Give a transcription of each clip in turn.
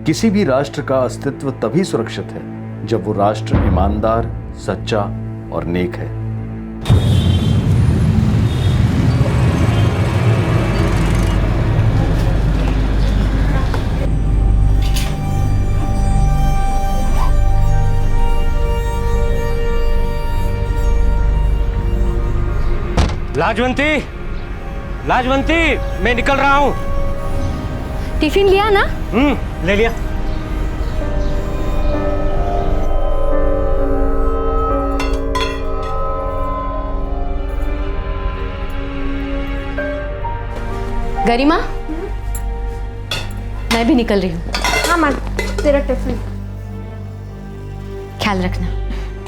किसी भी राष्ट्र का अस्तित्व तभी सुरक्षित है जब वो राष्ट्र ईमानदार, सच्चा और नेक है। लाजवंती, लाजवंती, मैं निकल रहा हूँ। टिफिन लिया ना? ले लिया। गरिमा, मैं भी निकल रही हूँ। हाँ माँ, तेरा टिफिन। ख्याल रखना।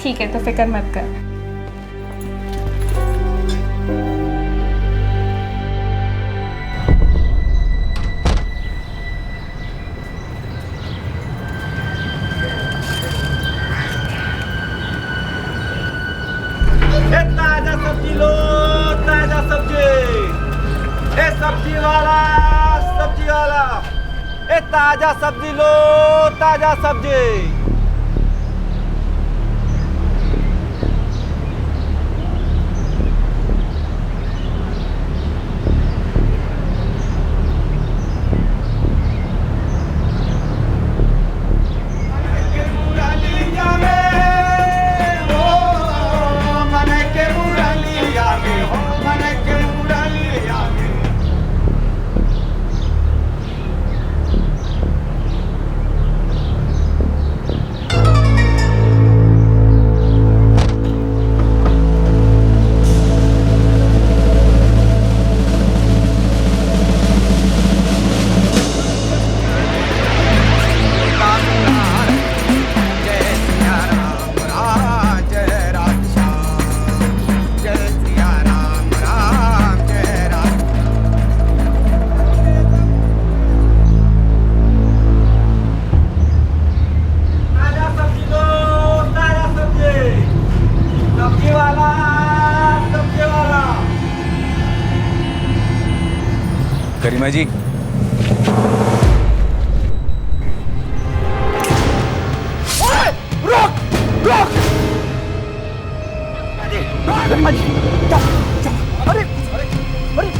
ठीक है, तो फिक्र मत कर। ताजा सब्जी लो, ताजा सब्जी। ए सब्जी वाला, सब्जी वाला, ए ताजा सब्जी लो, ताजा सब्जी। गरिमा जी, रोक, रोक। गरिमा जी, अरे, अरे,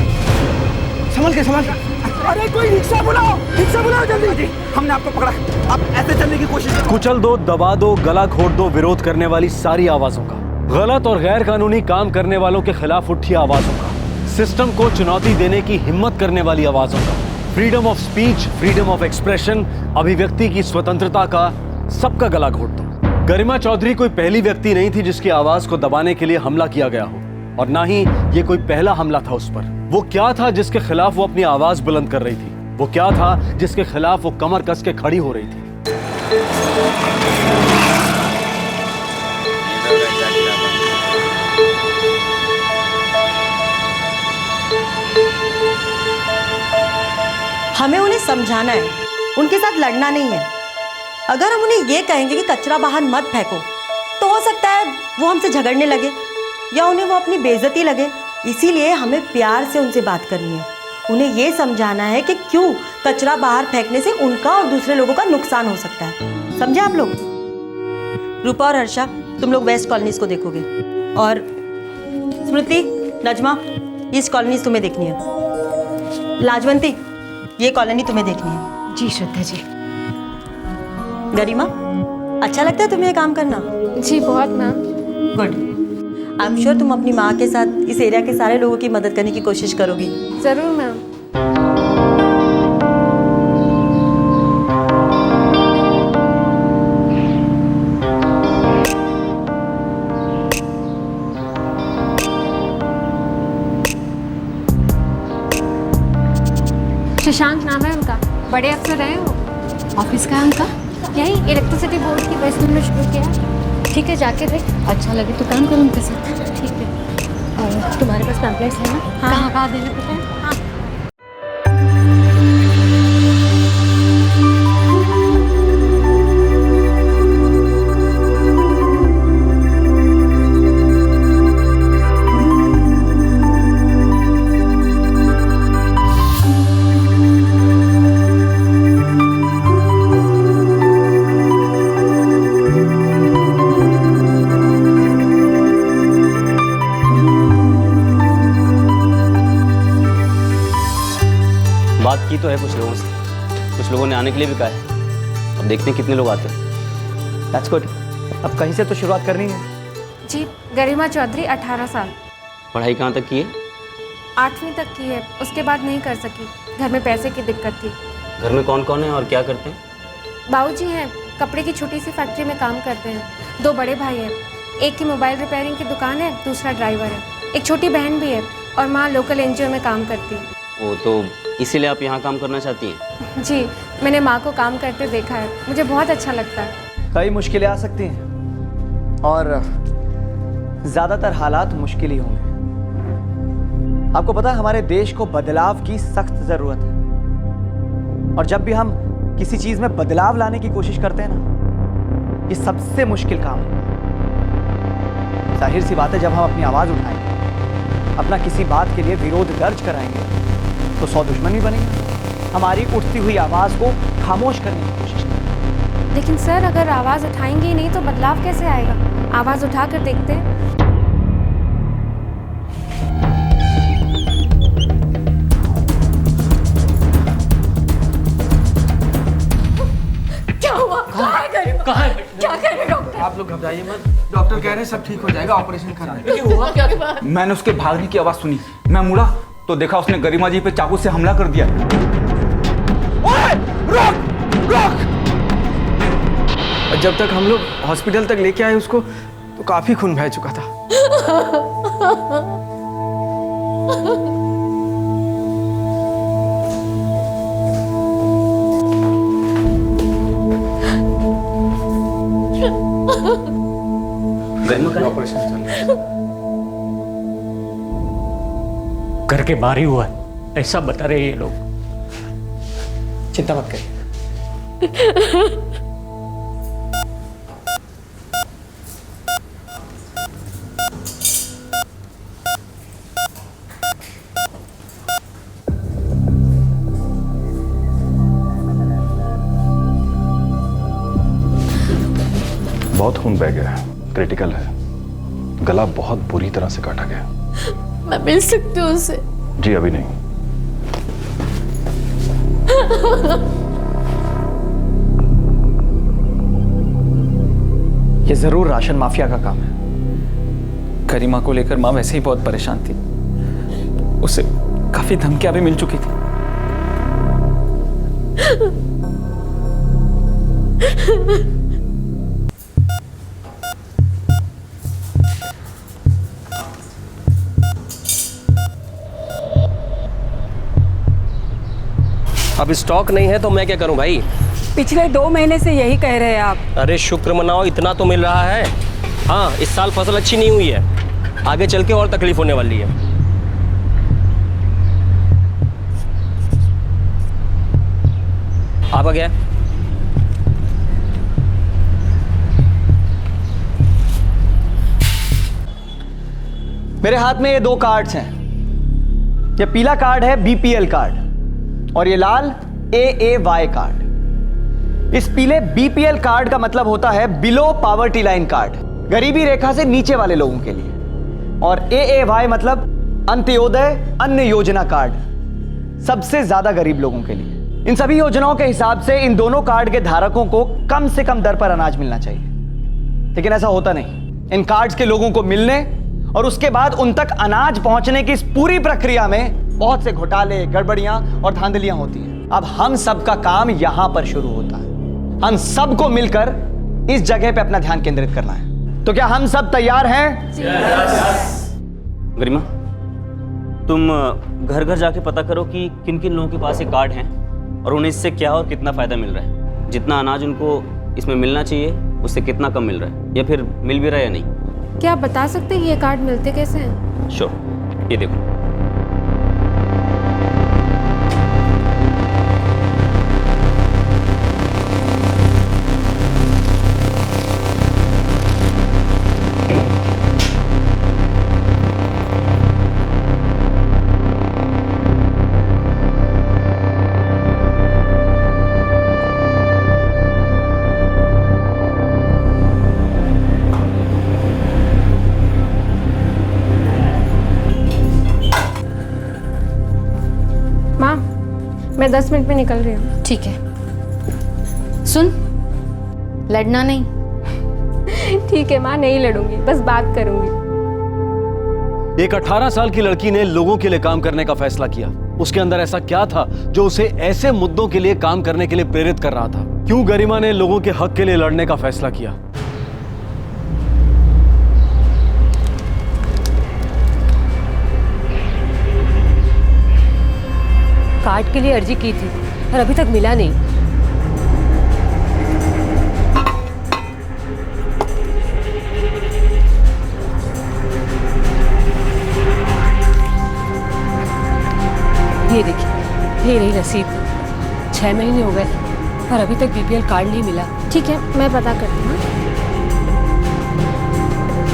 संभल के, संभल के। अरे कोई रिक्शा बुलाओ जल्दी। हमने आपको पकड़ा, आप ऐसे चलने की कोशिश करो। कुचल दो, दबा दो, गला घोट दो विरोध करने वाली सारी आवाजों का, गलत और गैर कानूनी काम करने वालों के खिलाफ उठी आवाजों का, सिस्टम को चुनौती देने की हिम्मत करने वाली आवाजों का, freedom of speech, freedom of expression, अभिव्यक्ति की स्वतंत्रता का सबका गला घोट दो। गरिमा चौधरी कोई पहली व्यक्ति नहीं थी जिसकी आवाज को दबाने के लिए हमला किया गया हो, और ना ही ये कोई पहला हमला था उस पर। वो क्या था जिसके खिलाफ वो अपनी आवाज बुलंद कर रही थी? वो क्या था जिसके खिलाफ वो कमर कस के खड़ी हो रही थी? हमें उन्हें समझाना है, उनके साथ लड़ना नहीं है। अगर हम उन्हें ये कहेंगे कि कचरा बाहर मत फेंको, तो हो सकता है वो हमसे झगड़ने लगे या उन्हें वो अपनी बेइज्जती लगे। इसीलिए हमें प्यार से उनसे बात करनी है। उन्हें ये समझाना है कि क्यों कचरा बाहर फेंकने से उनका और दूसरे लोगों का नुकसान हो सकता है। समझे आप लोग? रूपा और हर्षा, तुम लोग वेस्ट कॉलोनीज को देखोगे, और स्मृति, नजमा, ईस्ट कॉलोनीज तुम्हें देखनी है। लाजवंती, ये कॉलोनी तुम्हें देखनी है। जी श्रद्धा जी। गरिमा, अच्छा लगता है तुम्हें ये काम करना? जी बहुत ma'am. Good. I am sure तुम अपनी माँ के साथ इस एरिया के सारे लोगों की मदद करने की कोशिश करोगी। जरूर मैम। शशांक नाम है उनका, बड़े अफसर रहे वो। ऑफिस का है उनका? यही इलेक्ट्रिसिटी बोर्ड की बस में शुरू किया। ठीक है, जाके देख। अच्छा लगे तो काम करो उनके साथ। ठीक है। और तुम्हारे पास पैम्पलेट्स है ना? हाँ। कहाँ कहाँ देने पड़ते हैं? हाँ। बात की तो है कुछ लोगों से, कुछ लोगों ने आने के लिए भी कहा है। अब देखते हैं कितने लोग आते हैं। That's good. अब कहीं से तो शुरुआत करनी है। जी, गरिमा चौधरी, 18 साल। पढ़ाई कहाँ तक की है? 8वीं तक की है, उसके बाद नहीं कर सकी, घर में पैसे की दिक्कत थी। घर में कौन कौन है और क्या करते हैं? बाबूजी हैं, कपड़े की छोटी सी फैक्ट्री में काम करते हैं। 2 बड़े भाई हैं, एक की मोबाइल रिपेयरिंग की दुकान है, दूसरा ड्राइवर है। एक छोटी बहन भी है और माँ लोकल एनजीओ में काम करती है। वो तो इसीलिए आप यहाँ काम करना चाहती हैं? जी, मैंने माँ को काम करते देखा है, मुझे बहुत अच्छा लगता है। कई मुश्किलें आ सकती हैं और ज़्यादातर हालात मुश्किल ही होंगे। आपको पता है हमारे देश को बदलाव की सख्त ज़रूरत है, और जब भी हम किसी चीज़ में बदलाव लाने की कोशिश करते हैं ना, ये सबसे मुश्किल काम है। जाहिर सी बात है, जब हम अपनी आवाज़ उठाएंगे, अपना किसी बात के लिए विरोध दर्ज कराएंगे, तो 100 दुश्मन भी बनेंगे। हमारी उठती हुई आवाज़ को खामोश करने की कोशिश करें। लेकिन सर, अगर आवाज़ उठाएंगे ही नहीं तो बदलाव कैसे आएगा? आवाज़ उठा कर देखते हैं। क्या हुआ? कहाँ है गरिमा? क्या कह रहे डॉक्टर? आप लोग घबराइए मत, डॉक्टर कह रहे हैं सब ठीक हो जाएगा, ऑपरेशन करना है। हुआ क्या? मैंने उसके भागने की आवाज सुनी, मैं मुड़ा तो देखा उसने गरिमा जी पे चाकू से हमला कर दिया। ओए, रोक, रोक! जब तक हम लोग हॉस्पिटल तक लेके आए उसको, तो काफी खून बह चुका था। गरिमा का ऑपरेशन चल रहा है। घर के बाहर ही हुआ है, ऐसा बता रहे ये लोग। चिंता मत करिए। बहुत खून बह गया है, क्रिटिकल है। गला बहुत बुरी तरह से काटा गया। मैं मिल सकती हूँ उससे? जी अभी नहीं। ये जरूर राशन माफिया का काम है। गरिमा को लेकर माँ वैसे ही बहुत परेशान थी, उसे काफी धमकियां भी मिल चुकी थी। अब स्टॉक नहीं है तो मैं क्या करूं भाई? पिछले 2 महीने से यही कह रहे हैं आप। अरे शुक्र मनाओ, इतना तो मिल रहा है। हाँ, इस साल फसल अच्छी नहीं हुई है, आगे चल के और तकलीफ होने वाली है। आप आ गया? मेरे हाथ में ये 2 कार्ड्स हैं। ये पीला कार्ड है बीपीएल कार्ड और ये लाल AAY कार्ड। इस पीले बीपीएल कार्ड का मतलब होता है बिलो पॉवर्टी लाइन कार्ड, गरीबी रेखा से नीचे वाले लोगों के लिए, और AAY मतलब अंत्योदय अन्न योजना कार्ड, सबसे ज्यादा गरीब लोगों के लिए। इन सभी योजनाओं के हिसाब से इन दोनों कार्ड के धारकों को कम से कम दर पर अनाज मिलना चाहिए, लेकिन ऐसा होता नहीं। इन कार्ड्स के लोगों को मिलने और उसके बाद उन तक अनाज पहुंचने की इस पूरी प्रक्रिया में बहुत से घोटाले, गड़बड़ियां और धांधलियां होती हैं। अब हम सबका काम यहां पर शुरू होता है। हम सबको मिलकर इस जगह पे अपना ध्यान केंद्रित करना है। तो क्या हम सब तैयार हैं? गरिमा, तुम घर घर जाके पता करो कि किन किन लोगों के पास ये कार्ड हैं और उन्हें इससे क्या और कितना फायदा मिल रहा है। जितना अनाज उनको इसमें मिलना चाहिए उससे कितना कम मिल रहा है, या फिर मिल भी रहा है या नहीं। क्या आप बता सकते हैं ये कार्ड मिलते कैसे हैं? श्योर, ये देखो। मैं 10 मिनट में निकल रही हूँ। ठीक है, सुन, लड़ना नहीं। ठीक है माँ, नहीं लड़ूंगी, बस बात करूंगी। एक 18 साल की लड़की ने लोगों के लिए काम करने का फैसला किया। उसके अंदर ऐसा क्या था जो उसे ऐसे मुद्दों के लिए काम करने के लिए प्रेरित कर रहा था? क्यों गरिमा ने लोगों के हक के लिए लड़ने का फैसला किया? कार्ड के लिए अर्जी की थी और अभी तक मिला नहीं। ये देखिए, ये रही रसीद। 6 महीने हो गए और अभी तक बीपीएल कार्ड नहीं मिला। ठीक है, मैं पता करती हूँ।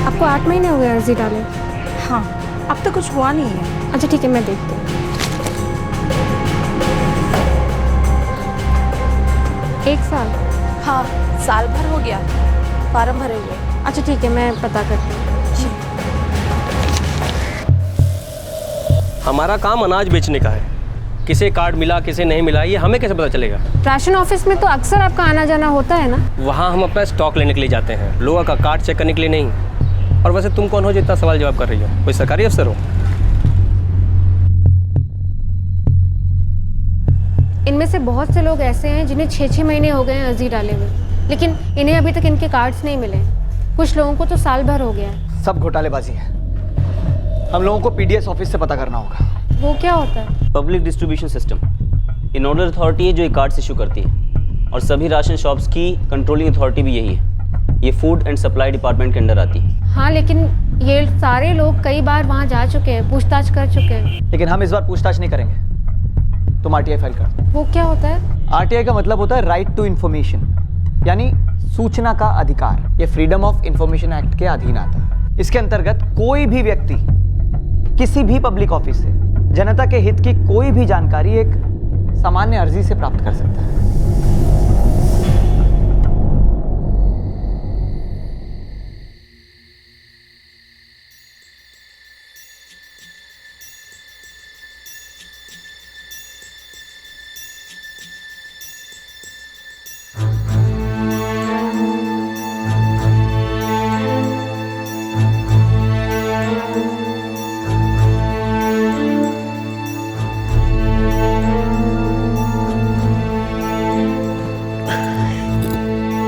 आपको 8 महीने हो गए अर्जी डाले? हाँ, अब तक कुछ हुआ नहीं है। अच्छा ठीक है, मैं देखती हूँ। एक साल? हाँ, साल भर हो गया, फार्म भरे हुए। अच्छा ठीक है, मैं पता करती हूँ। हमारा काम अनाज बेचने का है। किसे कार्ड मिला किसे नहीं मिला ये हमें कैसे पता चलेगा? राशन ऑफिस में तो अक्सर आपका आना जाना होता है ना? वहाँ हम अपना स्टॉक लेने के लिए जाते हैं, लोगों का कार्ड चेक करने के लिए नहीं। और वैसे तुम कौन हो जो इतना सवाल जवाब कर रही हो? कोई सरकारी अफसर हो? इनमें से बहुत से लोग ऐसे हैं जिन्हें 6-6 महीने हो गए हैं अर्जी डाले हुए, लेकिन इन्हें अभी तक इनके कार्ड्स नहीं मिले। कुछ लोगों को तो साल भर हो गया है। सब घोटालेबाजी है। हम लोगों को पीडीएस ऑफिस से पता करना होगा। वो क्या होता है? Public distribution system. ये नोडल अथॉरिटी है जो ये कार्ड्स इशू करती है, और सभी राशन शॉप्स की कंट्रोलिंग अथॉरिटी भी यही है। ये फूड एंड सप्लाई डिपार्टमेंट के अंडर आती है। हाँ, लेकिन ये सारे लोग कई बार वहाँ जा चुके हैं, पूछताछ कर चुके हैं। लेकिन हम इस बार पूछताछ नहीं करेंगे। तुम आरटीआई फाइल कर दो। वो क्या होता है? आरटीआई का मतलब होता है राइट टू इंफॉर्मेशन, यानी सूचना का अधिकार। ये फ्रीडम ऑफ इंफॉर्मेशन एक्ट के अधीन आता है। इसके अंतर्गत कोई भी व्यक्ति किसी भी पब्लिक ऑफिस से जनता के हित की कोई भी जानकारी एक सामान्य अर्जी से प्राप्त कर सकता है।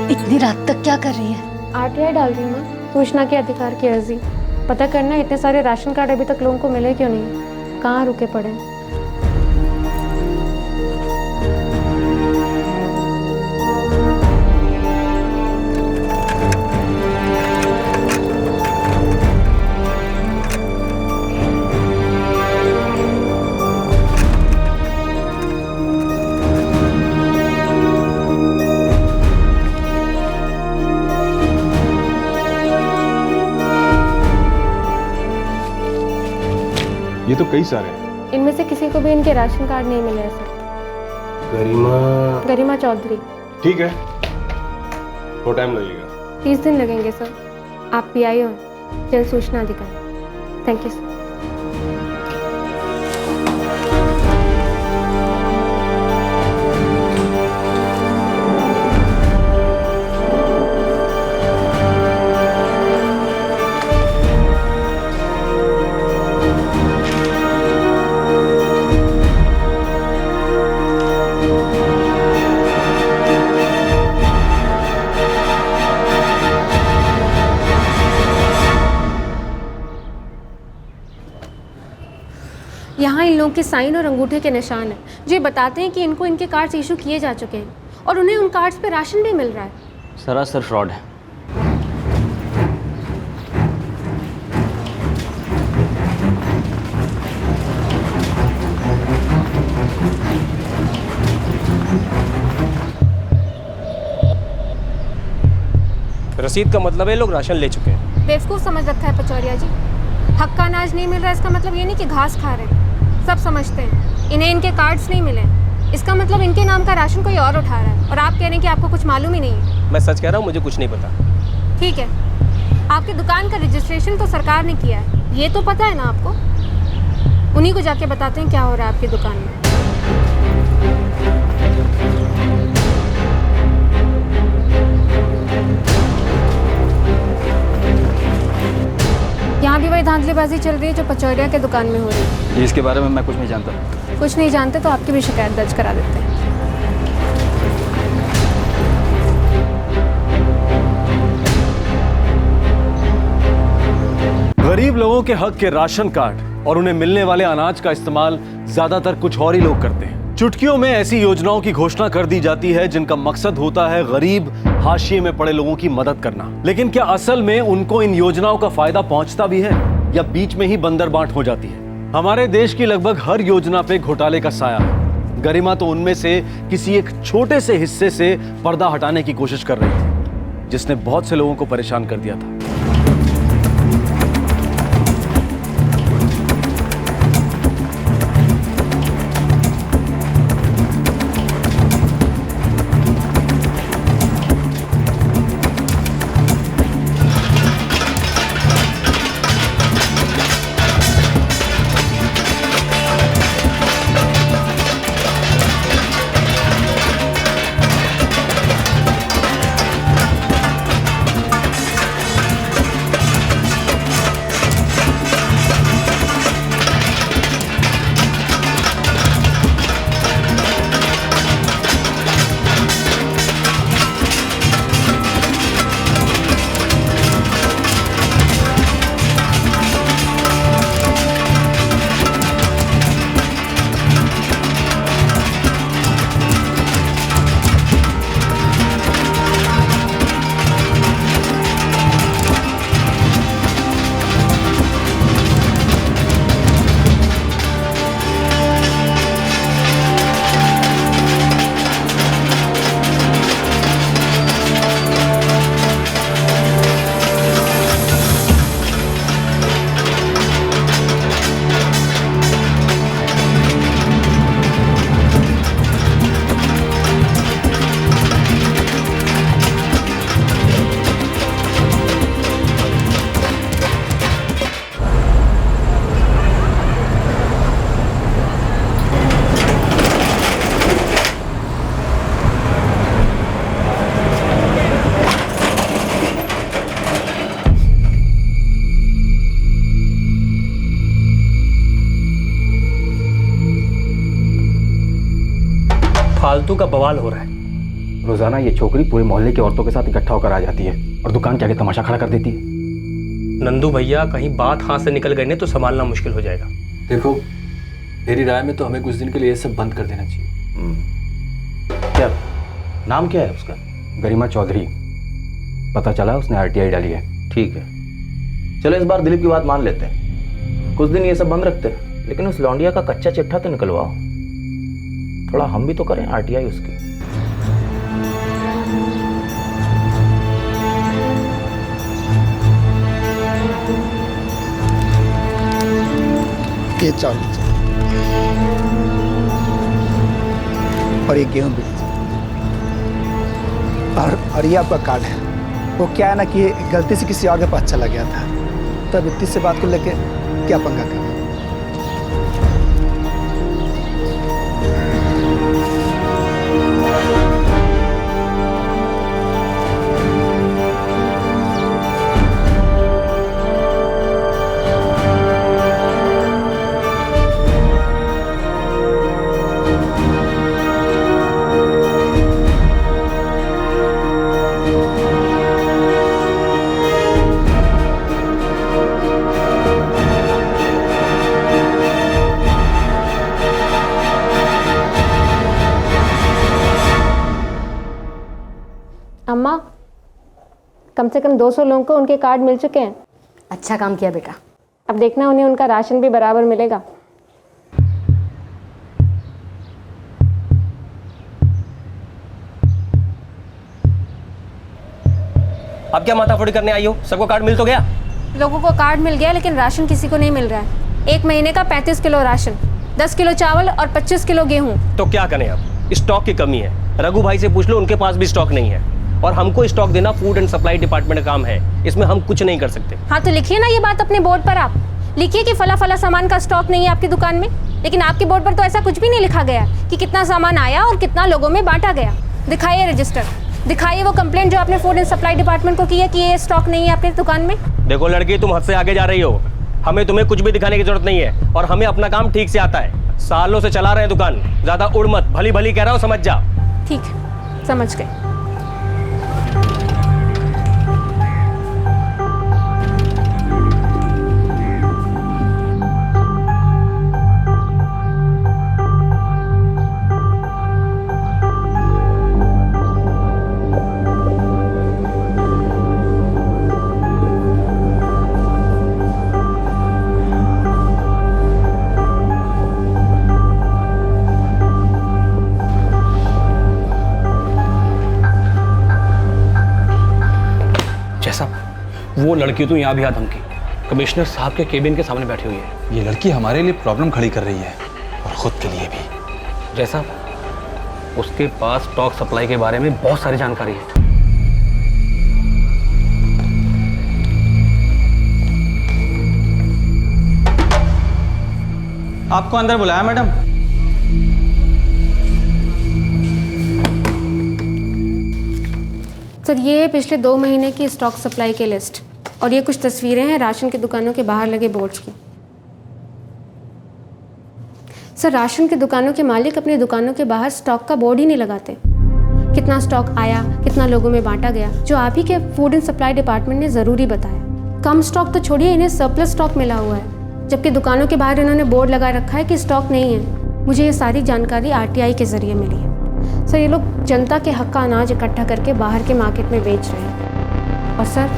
इतनी रात तक क्या कर रही है? आरटीआई डाल रही हूँ माँ, सूचना के अधिकार की अर्जी। पता करना इतने सारे राशन कार्ड अभी तक लोगों को मिले क्यों नहीं, कहाँ रुके पड़े। ये तो कई सारे हैं। इनमें से किसी को भी इनके राशन कार्ड नहीं मिले हैं सर। गरिमा चौधरी। ठीक है, वो टाइम लगेगा। 30 दिन लगेंगे सर। आप पीआई हो, जल सूचना अधिकारी। Thank you sir. यहाँ इन लोगों के साइन और अंगूठे के निशान हैं जो ये बताते हैं कि इनको इनके कार्ड्स इशू किए जा चुके हैं और उन्हें उन कार्ड्स पे राशन भी मिल रहा है। सरासर फ्रॉड है। रसीद का मतलब है लोग राशन ले चुके हैं। बेवकूफ़ समझ रखा है पचौरिया जी। हक का अनाज नहीं मिल रहा है इसका मतलब ये नहीं कि घास खा रहे हैं। सब समझते हैं इन्हें इनके कार्ड्स नहीं मिले, इसका मतलब इनके नाम का राशन कोई और उठा रहा है और आप कह रहे हैं कि आपको कुछ मालूम ही नहीं है। मैं सच कह रहा हूँ, मुझे कुछ नहीं पता। ठीक है, आपकी दुकान का रजिस्ट्रेशन तो सरकार ने किया है, ये तो पता है ना आपको। उन्हीं को जाके बताते हैं क्या हो रहा है आपकी दुकान में। यहाँ भी वही धांधलीबाजी चल रही है जो पचौरिया के दुकान में हो रही है। इसके बारे में मैं कुछ नहीं जानता। कुछ नहीं जानते तो आपकी भी शिकायत दर्ज करा देते हैं। गरीब लोगों के हक के राशन कार्ड और उन्हें मिलने वाले अनाज का इस्तेमाल ज्यादातर कुछ और ही लोग करते हैं। चुटकियों में ऐसी योजनाओं की घोषणा कर दी जाती है जिनका मकसद होता है गरीब हाशिए में पड़े लोगों की मदद करना। लेकिन क्या असल में उनको इन योजनाओं का फायदा पहुंचता भी है या बीच में ही बंदरबांट हो जाती है? हमारे देश की लगभग हर योजना पे घोटाले का साया है। गरिमा तो उनमें से किसी एक छोटे से हिस्से से पर्दा हटाने की कोशिश कर रही थी, जिसने बहुत से लोगों को परेशान कर दिया था। फालतू का बवाल हो रहा है। रोजाना ये छोकरी पूरे मोहल्ले की औरतों के साथ इकट्ठा होकर आ जाती है और दुकान के आगे तमाशा खड़ा कर देती है। नंदू भैया, कहीं बात हाथ से निकल गई नहीं तो संभालना मुश्किल हो जाएगा। देखो, मेरी राय में तो हमें कुछ दिन के लिए ये सब बंद कर देना चाहिए। क्या नाम क्या है उसका? गरिमा चौधरी। पता चला उसने RTI डाली है। ठीक है, चलो इस बार दिलीप की बात मान लेते हैं, कुछ दिन ये सब बंद रखते हैं, लेकिन उस लौंडिया का कच्चा चिट्ठा तो निकलवाओ। थोड़ा हम भी तो करें RTI उसकी। ये चावल और ये गेहूं भी, और ये आपका कार्ड है। वो क्या है ना कि गलती से किसी और के पास चला गया था, तब इतनी से बात को लेके क्या पंगा करना। अम्मा, कम से कम 200 लोगों को उनके कार्ड मिल चुके हैं। अच्छा काम किया बेटा। अब देखना उन्हें उनका राशन भी बराबर मिलेगा। अब क्या माथाफोड़ी करने आई हो? सबको कार्ड मिल तो गया? लोगों को कार्ड मिल गया, लेकिन राशन किसी को नहीं मिल रहा है। 1 महीने का 35 किलो राशन, 10 किलो चावल और 25 किलो गेहूं। तो क्या करें अब? स्टॉक की कमी है। रघु भाई से पूछ लो, उनके पास भी स्टॉक नहीं है। और हमको स्टॉक देना फूड एंड सप्लाई डिपार्टमेंट का काम है, इसमें हम कुछ नहीं कर सकते। हाँ तो लिखिए ना ये बात अपने बोर्ड पर। आप लिखिए कि फला फला सामान का स्टॉक नहीं है आपकी दुकान में, लेकिन आपके बोर्ड पर तो ऐसा कुछ भी नहीं लिखा गया कि कितना सामान आया और कितना लोगों में बांटा गया। दिखाइए रजिस्टर, दिखाइए वो कंप्लेंट जो आपने फूड एंड सप्लाई डिपार्टमेंट को की है कि ये स्टॉक नहीं है आपकी दुकान में। देखो लड़की, तुम हद से आगे जा रही हो। हमें तुम्हें कुछ भी दिखाने की जरूरत नहीं है और हमें अपना काम ठीक से आता है। सालों से चला रहे हैं दुकान, ज्यादा उड़ मत। भली भली कह रहा हूँ, समझ जा। ठीक है, समझ गए। वो लड़की तो यहाँ भी आ धमकी। कमिश्नर साहब के केबिन के सामने बैठी हुई है। ये लड़की हमारे लिए प्रॉब्लम खड़ी कर रही है और खुद के लिए भी। जैसा उसके पास स्टॉक सप्लाई के बारे में बहुत सारी जानकारी है। आपको अंदर बुलाया मैडम। सर, ये है पिछले 2 महीने की स्टॉक सप्लाई की लिस्ट और ये कुछ तस्वीरें हैं राशन की दुकानों के बाहर लगे बोर्ड्स की। सर, राशन की दुकानों के मालिक अपनी दुकानों के बाहर स्टॉक का बोर्ड ही नहीं लगाते। कितना स्टॉक आया, कितना लोगों में बांटा गया, जो आप ही के फूड एंड सप्लाई डिपार्टमेंट ने ज़रूरी बताया। कम स्टॉक तो छोड़िए, इन्हें सरप्लस स्टॉक मिला हुआ है, जबकि दुकानों के बाहर इन्होंने बोर्ड लगा रखा है कि स्टॉक नहीं है। मुझे ये सारी जानकारी RTI के ज़रिए मिली है। सर, ये लोग जनता के हक का अनाज इकट्ठा करके बाहर के मार्केट में बेच रहे हैं। और सर,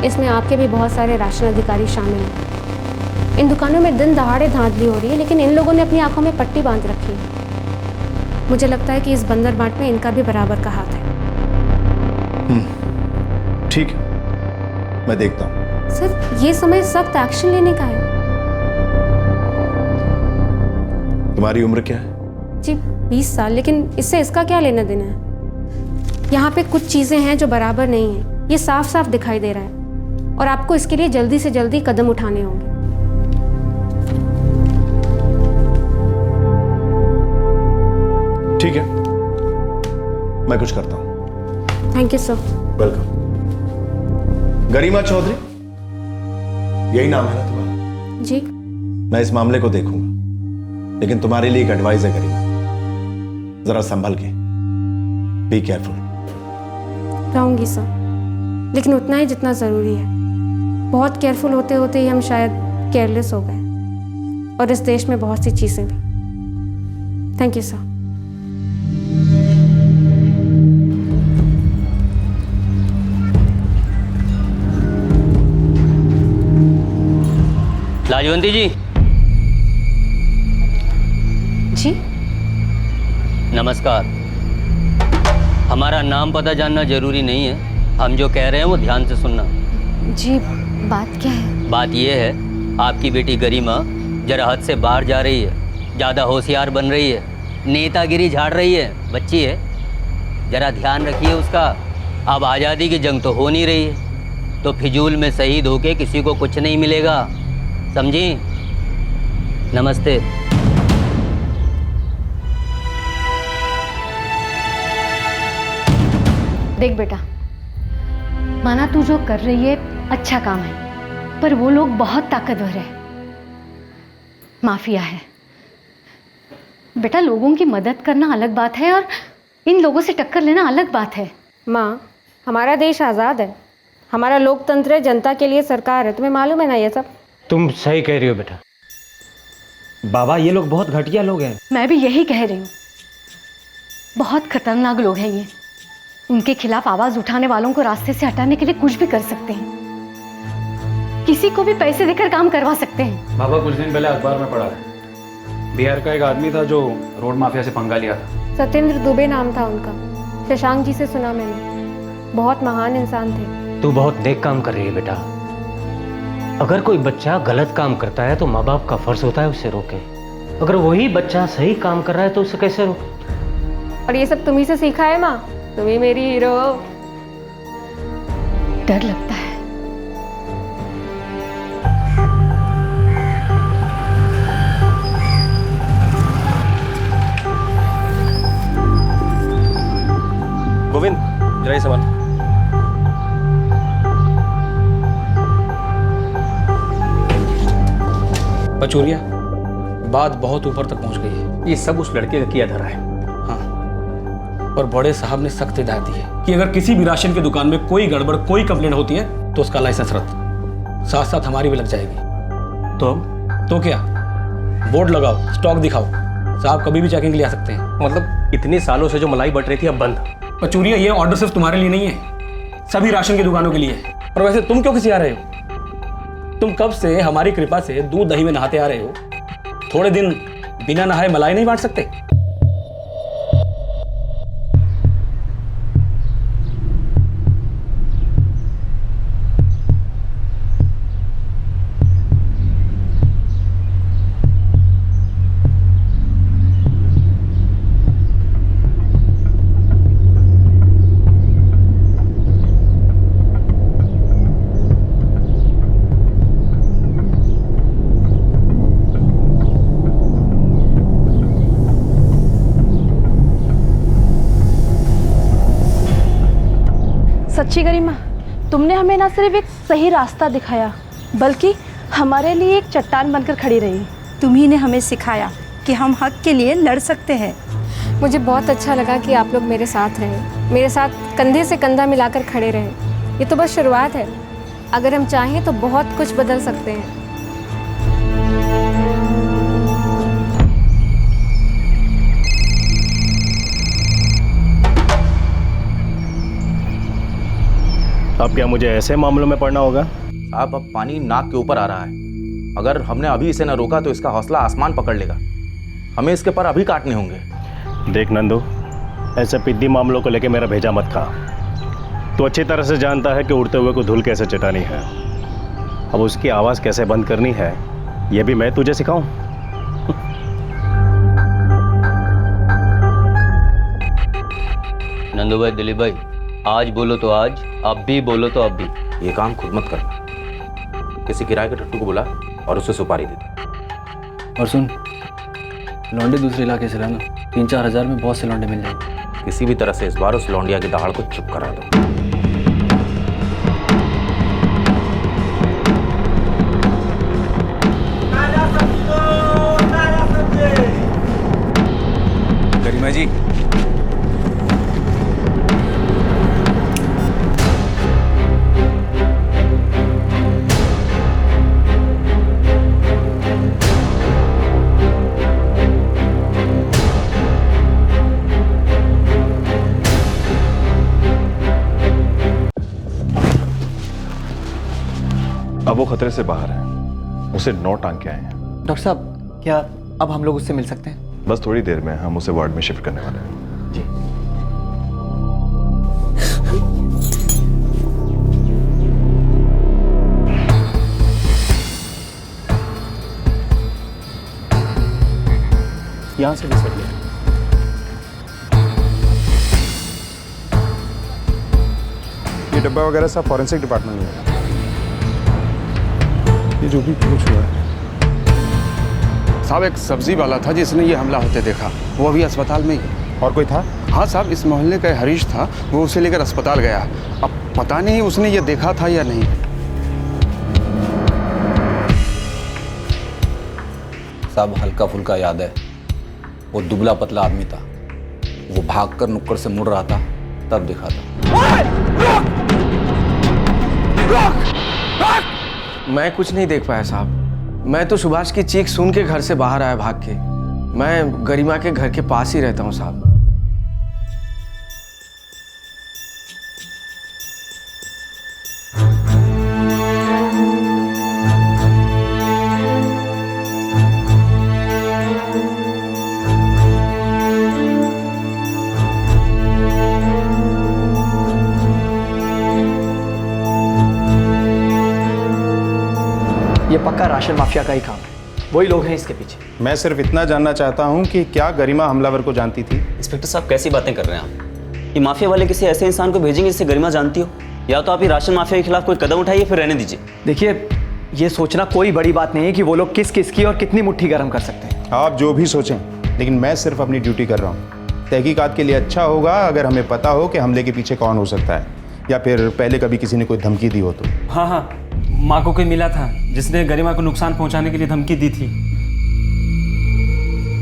इसमें आपके भी बहुत सारे राशन अधिकारी शामिल हैं। इन दुकानों में दिन दहाड़े धांधली हो रही है, लेकिन इन लोगों ने अपनी आंखों में पट्टी बांध रखी है। मुझे लगता है कि इस बंदर बाट में इनका भी बराबर का हाथ है। ठीक है, मैं देखता हूँ। सर, ये समय सख्त एक्शन लेने का है। तुम्हारी उम्र क्या है? जी 20 साल, लेकिन इससे इसका क्या लेना देना है? यहाँ पे कुछ चीज़ें हैं जो बराबर नहीं है, ये साफ साफ दिखाई दे रहा है और आपको इसके लिए जल्दी से जल्दी कदम उठाने होंगे। ठीक है, मैं कुछ करता हूँ। Thank you sir. वेलकम। गरिमा चौधरी, यही नाम है ना तुम्हारा? जी। मैं इस मामले को देखूंगा, लेकिन तुम्हारे लिए एक एडवाइस है गरिमा, जरा संभल के, बी केयरफुल। रहूंगी सर, लेकिन उतना ही जितना ज़रूरी है। बहुत केयरफुल होते होते ही हम शायद केयरलेस हो गए, और इस देश में बहुत सी चीज़ें भी। Thank you sir. Lajwanti ji. जी नमस्कार। हमारा नाम पता जानना जरूरी नहीं है, हम जो कह रहे हैं वो ध्यान से सुनना। जी, बात क्या है? बात ये है, आपकी बेटी गरिमा जरा हद से बाहर जा रही है, ज़्यादा होशियार बन रही है, नेतागिरी झाड़ रही है। बच्ची है, जरा ध्यान रखिए उसका। अब आज़ादी की जंग तो हो नहीं रही है, तो फिजूल में शहीद होके किसी को कुछ नहीं मिलेगा, समझी? नमस्ते। देख बेटा, माना तू जो कर रही है अच्छा काम है, पर वो लोग बहुत ताकतवर है, माफिया है। बेटा, लोगों की मदद करना अलग बात है और इन लोगों से टक्कर लेना अलग बात है। माँ, हमारा देश आज़ाद है, हमारा लोकतंत्र है, जनता के लिए सरकार है। तुम्हें मालूम है ना ये सब? तुम सही कह रही हो बेटा। बाबा, ये लोग बहुत घटिया लोग हैं। मैं भी यही कह रही हूँ, बहुत खतरनाक लोग हैं ये। उनके खिलाफ आवाज उठाने वालों को रास्ते से हटाने के लिए कुछ भी कर सकते हैं, किसी को भी पैसे देकर काम करवा सकते हैं। बाबा, कुछ दिन पहले अखबार में पढ़ा है, बिहार का एक आदमी था जो रोड माफिया से पंगा लिया था। सत्येंद्र दुबे नाम था उनका। शशांक जी से सुना मैंने, बहुत महान इंसान थे। तू बहुत नेक काम कर रही है बेटा। अगर कोई बच्चा गलत काम करता है तो माँ बाप का फर्ज होता है उसे रोके। अगर वही बच्चा सही काम कर रहा है तो उसे कैसे रोके? और ये सब तुम्ही से सीखा है माँ, तुम ही मेरी हीरो हो। डर लगता है। गोविंद, जरा ये सामान। पचूरिया, बात बहुत ऊपर तक पहुंच गई है। ये सब उस लड़के का किया धरा है। हाँ, और बड़े साहब ने सख्त हिदायत दी है कि अगर किसी भी राशन की दुकान में कोई गड़बड़, कोई कंप्लेंट होती है तो उसका लाइसेंस रद्द, साथ साथ हमारी भी लग जाएगी। तो क्या, बोर्ड लगाओ, स्टॉक दिखाओ, साहब कभी भी चेकिंग के लिए आ सकते हैं। मतलब इतने सालों से जो मलाई बट रही थी अब बंद। पचूरिया, ये ऑर्डर सिर्फ तुम्हारे लिए नहीं है, सभी राशन की दुकानों के लिए है। और वैसे तुम क्यों खिसिया रहे हो? तुम कब से हमारी कृपा से दूध दही में नहाते आ रहे हो, थोड़े दिन बिना नहाए मलाई नहीं बांट सकते? सच्ची गरिमा, तुमने हमें ना सिर्फ एक सही रास्ता दिखाया बल्कि हमारे लिए एक चट्टान बनकर खड़ी रही। तुम्ही ने हमें सिखाया कि हम हक के लिए लड़ सकते हैं। मुझे बहुत अच्छा लगा कि आप लोग मेरे साथ रहे, मेरे साथ कंधे से कंधा मिलाकर खड़े रहे। ये तो बस शुरुआत है, अगर हम चाहें तो बहुत कुछ बदल सकते हैं। अब क्या मुझे ऐसे मामलों में पड़ना होगा? साहब, अब पानी नाक के ऊपर आ रहा है। अगर हमने अभी इसे न रोका तो इसका हौसला आसमान पकड़ लेगा। हमें इसके पर अभी काटने होंगे। देख नंदू, ऐसे पिद्दी मामलों को लेके मेरा भेजा मत खा। तो अच्छी तरह से जानता है कि उड़ते हुए को धूल कैसे चटानी है। अब उसकी आवाज़ कैसे बंद करनी है ये भी मैं तुझे सिखाऊं? नंदू भाई, दिलीप भाई, आज बोलो तो आज, अब भी बोलो तो अब भी। ये काम खुद मत करना। किसी किराए के टट्टू को बुला और उसे सुपारी दे दे। और सुन, लौंडे दूसरे इलाके से लाना, 3-4 हज़ार में बहुत से लौंडे मिल जाएंगे। किसी भी तरह से इस बार उस लौंडिया की दहाड़ को चुप करा दो। गरिमा जी, अब वो खतरे से बाहर है, उसे 9 टांग के आए हैं। डॉक्टर साहब, क्या अब हम लोग उससे मिल सकते हैं? बस थोड़ी देर में हम उसे वार्ड में शिफ्ट करने वाले हैं। जी। यहाँ से भी सर लिया। ये डब्बा वगैरह सब फॉरेंसिक डिपार्टमेंट में है। ये जो भी कुछ हुआ है साहब, एक सब्जी वाला था जिसने ये हमला होते देखा, वो अभी अस्पताल में ही। और कोई था? हाँ साहब, इस मोहल्ले का हरीश था, वो उसे लेकर अस्पताल गया। अब पता नहीं उसने ये देखा था या नहीं। साहब, हल्का फुल्का याद है, वो दुबला पतला आदमी था, वो भागकर नुक्कड़ से मुड़ रहा था, तब दिखा था। मैं कुछ नहीं देख पाया साहब। मैं तो सुभाष की चीख सुन के घर से बाहर आया भाग के। मैं गरिमा के घर के पास ही रहता हूँ साहब। ये पक्का राशन माफिया का ही काम है, वही लोग हैं इसके पीछे। मैं सिर्फ इतना जानना चाहता हूं कि क्या गरिमा हमलावर को जानती थी? इंस्पेक्टर साहब, कैसी बातें कर रहे हैं आप? ये माफिया वाले किसी ऐसे इंसान को भेजेंगे जिसे गरिमा जानती हो? या तो आप ये राशन माफिया के खिलाफ कोई कदम उठाइए, फिर रहने दीजिए। देखिए, ये सोचना कोई बड़ी बात नहीं है कि वो लोग किस किसकी और कितनी मुट्ठी गर्म कर सकते हैं। आप जो भी सोचें, लेकिन मैं सिर्फ अपनी ड्यूटी कर रहा हूँ। तहकीकात के लिए अच्छा होगा अगर हमें पता हो कि हमले के पीछे कौन हो सकता है, या फिर पहले कभी किसी ने कोई धमकी दी हो तो। हाँ हाँ, माँ को कोई मिला था जिसने गरिमा को नुकसान पहुंचाने के लिए धमकी दी थी।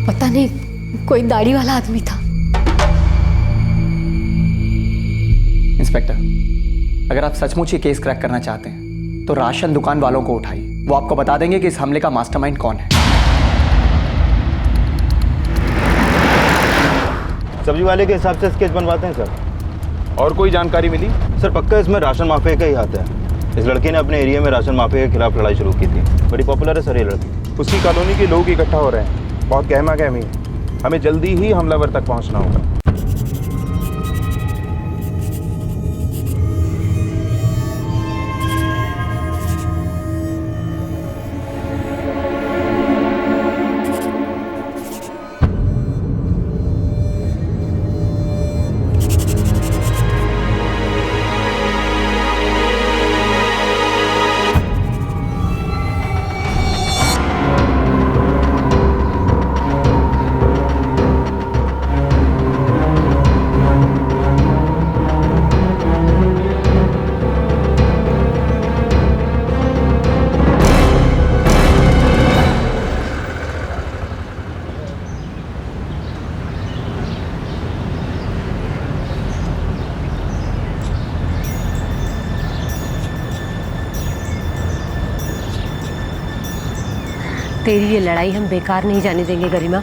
पता नहीं, कोई दाढ़ी वाला आदमी था। इंस्पेक्टर, अगर आप सचमुच ये केस क्रैक करना चाहते हैं तो राशन दुकान वालों को उठाइए। वो आपको बता देंगे कि इस हमले का मास्टरमाइंड कौन है। सब्जी वाले के हिसाब से स्केच बनवाते हैं सर। और कोई जानकारी मिली? सर पक्का इसमें राशन माफिया का ही हाथ है। इस लड़के ने अपने एरिया में राशन माफिया के खिलाफ लड़ाई शुरू की थी। बड़ी पॉपुलर है सर ये लड़की। उसकी कॉलोनी के लोग इकट्ठा हो रहे हैं, बहुत गहमा गहमी है। हमें जल्दी ही हमलावर तक पहुंचना होगा। तेरी ये लड़ाई हम बेकार नहीं जाने देंगे गरिमा।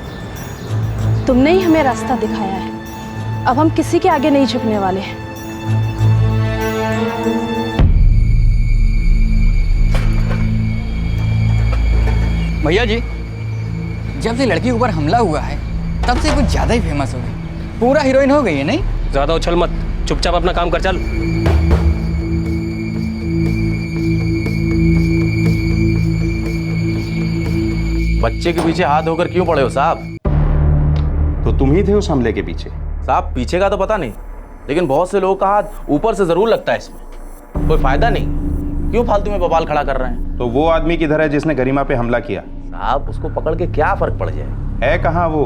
तुमने ही हमें रास्ता दिखाया है, अब हम किसी के आगे नहीं झुकने वाले हैं। भैया जी, जब से लड़की के ऊपर हमला हुआ है तब से कुछ ज्यादा ही फेमस हो गई, पूरा हीरोइन हो गई है। नहीं ज्यादा उछल मत, चुपचाप अपना काम कर चल। बच्चे के पीछे हाथ धोकर क्यों पड़े हो साहब? तो तुम ही थे उस हमले के पीछे। साहब पीछे का तो पता नहीं, लेकिन बहुत से लोगों का हाथ ऊपर से जरूर लगता है इसमें। कोई फायदा नहीं, क्यों फालतू में बवाल खड़ा कर रहे हैं? तो वो आदमी किधर है जिसने गरिमा पे हमला किया? साहब उसको पकड़ के क्या फर्क पड़ जाए? है कहाँ वो?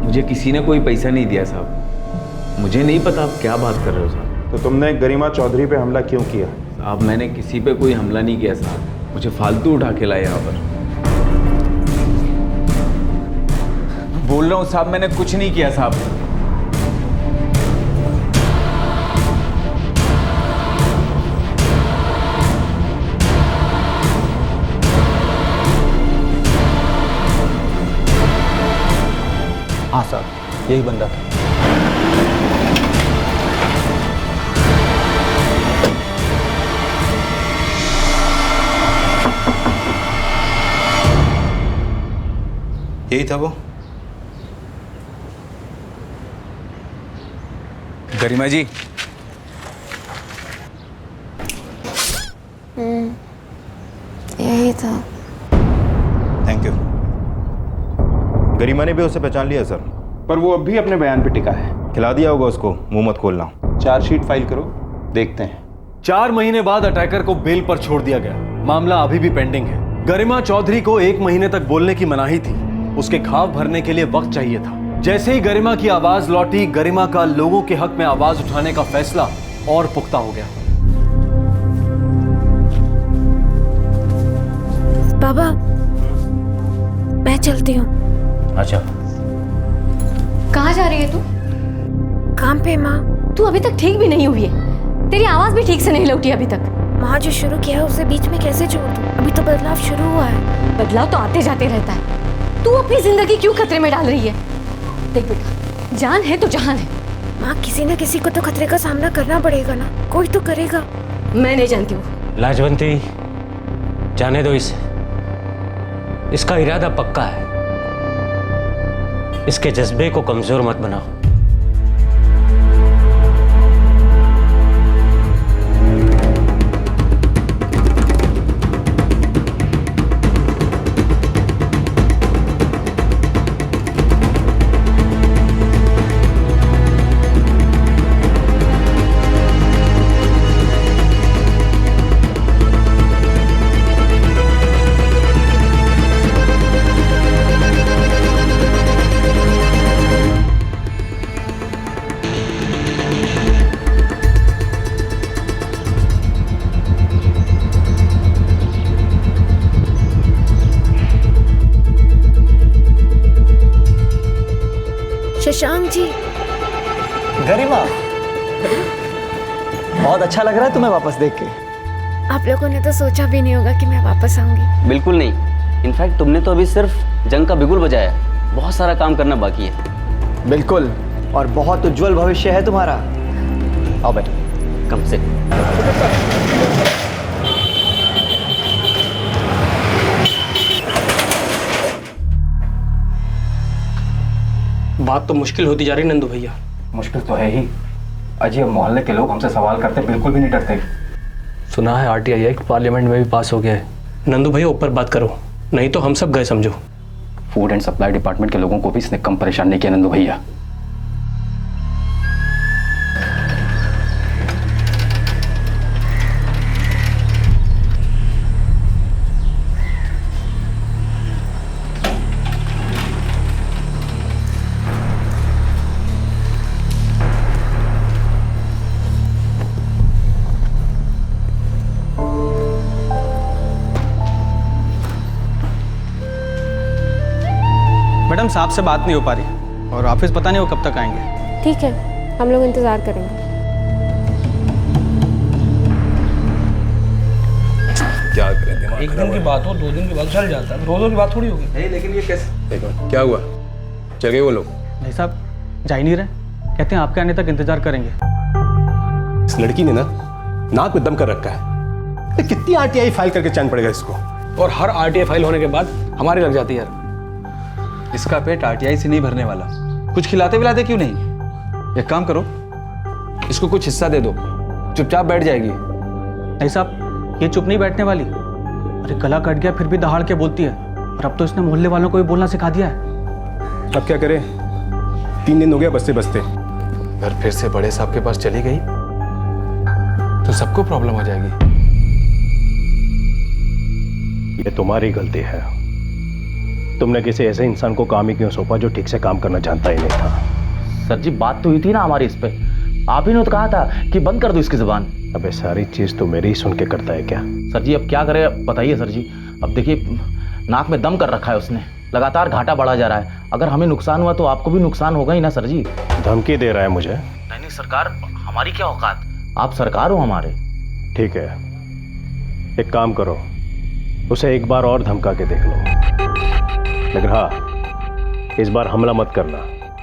मुझे किसी ने कोई पैसा नहीं दिया साहब। मुझे नहीं पता आप क्या बात कर रहे हो साहब। तो तुमने गरिमा चौधरी पे हमला क्यों किया? साहब मैंने किसी पे कोई हमला नहीं किया साहब, मुझे फालतू उठा के लाए यहाँ पर। बोल रहा हूँ साहब, मैंने कुछ नहीं किया साहब। हाँ साहब, यही बंदा था। यही था वो। गरिमा जी, यही था। Thank you. गरिमा ने भी उसे पहचान लिया सर, पर वो अब भी अपने बयान पे टिका है। खिला दिया होगा उसको, मुंह मत खोलना। चार्जशीट फाइल करो, देखते हैं। 4 महीने बाद अटैकर को बेल पर छोड़ दिया गया। मामला अभी भी पेंडिंग है। गरिमा चौधरी को 1 महीने तक बोलने की मनाही थी। उसके घाव भरने के लिए वक्त चाहिए था। जैसे ही गरिमा की आवाज लौटी, गरिमा का लोगों के हक में आवाज उठाने का फैसला और पुख्ता हो गया। बाबा, मैं चलती हूँ। अच्छा, कहाँ जा रही है तू? काम पे माँ। तू अभी तक ठीक भी नहीं हुई है, तेरी आवाज भी ठीक से नहीं लौटी अभी तक। माँ जो शुरू किया है उसे बीच में कैसे छोड़ दूँ? अभी तो बदलाव शुरू हुआ है। बदलाव तो आते जाते रहता है। तू अपनी जिंदगी क्यों खतरे में डाल रही है? देख बेटा, जान है तो जहान है। माँ, किसी न किसी को तो खतरे का सामना करना पड़ेगा ना, कोई तो करेगा। मैं नहीं जानती हूँ। लाजवंती, जाने दो इसे। इसका इरादा पक्का है। इसके जज्बे को कमजोर मत बनाओ। जी। गरिमा, बहुत अच्छा लग रहा है तुम्हें वापस देख के। आप लोगों ने तो सोचा भी नहीं होगा कि मैं वापस आऊंगी। बिल्कुल नहीं। इनफैक्ट तुमने तो अभी सिर्फ जंग का बिगुल बजाया, बहुत सारा काम करना बाकी है। बिल्कुल, और बहुत उज्जवल भविष्य है तुम्हारा। आओ बैठो। कम से बात तो मुश्किल होती जा रही नंदू भैया। मुश्किल तो है ही। अजय, मोहल्ले के लोग हमसे सवाल करते बिल्कुल भी नहीं डरते। सुना है आरटीआई एक्ट पार्लियामेंट में भी पास हो गया है। नंदू भैया ऊपर बात करो, नहीं तो हम सब गए समझो। फूड एंड सप्लाई डिपार्टमेंट के लोगों को भी इसने कम परेशान नहीं किया नंदू भैया। मैडम, साहब से बात नहीं हो पा रही और ऑफिस पता नहीं वो कब तक आएंगे। ठीक है, हम लोग इंतज़ार करेंगे। क्या करें, दिमाग एक दिन की बात हो, 2 दिन की बात चल जाता है, रोज़ों की बात थोड़ी होगी। नहीं, लेकिन ये कैसे? देखो क्या हुआ, चल गए वो लोग? नहीं साहब, जा ही नहीं रहे, कहते हैं आपके आने तक इंतजार करेंगे। इस लड़की ने ना नाक में दम कर रखा है। कितनी आरटीआई फाइल करके चैन पड़ेगा इसको। और हर आरटीआई फाइल होने के बाद हमारी लग जाती है यार। इसका पेट आरटीआई से नहीं भरने वाला। कुछ खिलाते विलाते क्यों नहीं? एक काम करो, इसको कुछ हिस्सा दे दो, चुपचाप बैठ जाएगी। नहीं साहब, ये चुप नहीं बैठने वाली। अरे गला कट गया फिर भी दहाड़ के बोलती है, और अब तो इसने मोहल्ले वालों को भी बोलना सिखा दिया है। अब क्या करें, 3 दिन हो गया बसते बसते। अगर फिर से बड़े साहब के पास चली गई तो सबको प्रॉब्लम हो जाएगी। ये तुम्हारी गलती है। तुमने किसी ऐसे इंसान को काम ही क्यों सौंपा जो ठीक से काम करना जानता ही नहीं था। सर जी, बात तो हुई थी ना हमारी इस पे। आप ही ने तो कहा था कि बंद कर दो इसकी जुबान। अबे सारी चीज तो मेरी ही सुन के करता है क्या? सर जी, अब क्या करें बताइए सर जी। अब देखिए, नाक में दम कर रखा है उसने, लगातार घाटा बढ़ा जा रहा है। अगर हमें नुकसान हुआ तो आपको भी नुकसान होगा ही ना सर जी। धमकी दे रहा है मुझे? नहीं सरकार, हमारी क्या औकात, आप सरकार हो हमारे। ठीक है, एक काम करो, उसे एक बार और धमका के देख लो। लेकिन हाँ, इस बार हमला मत करना,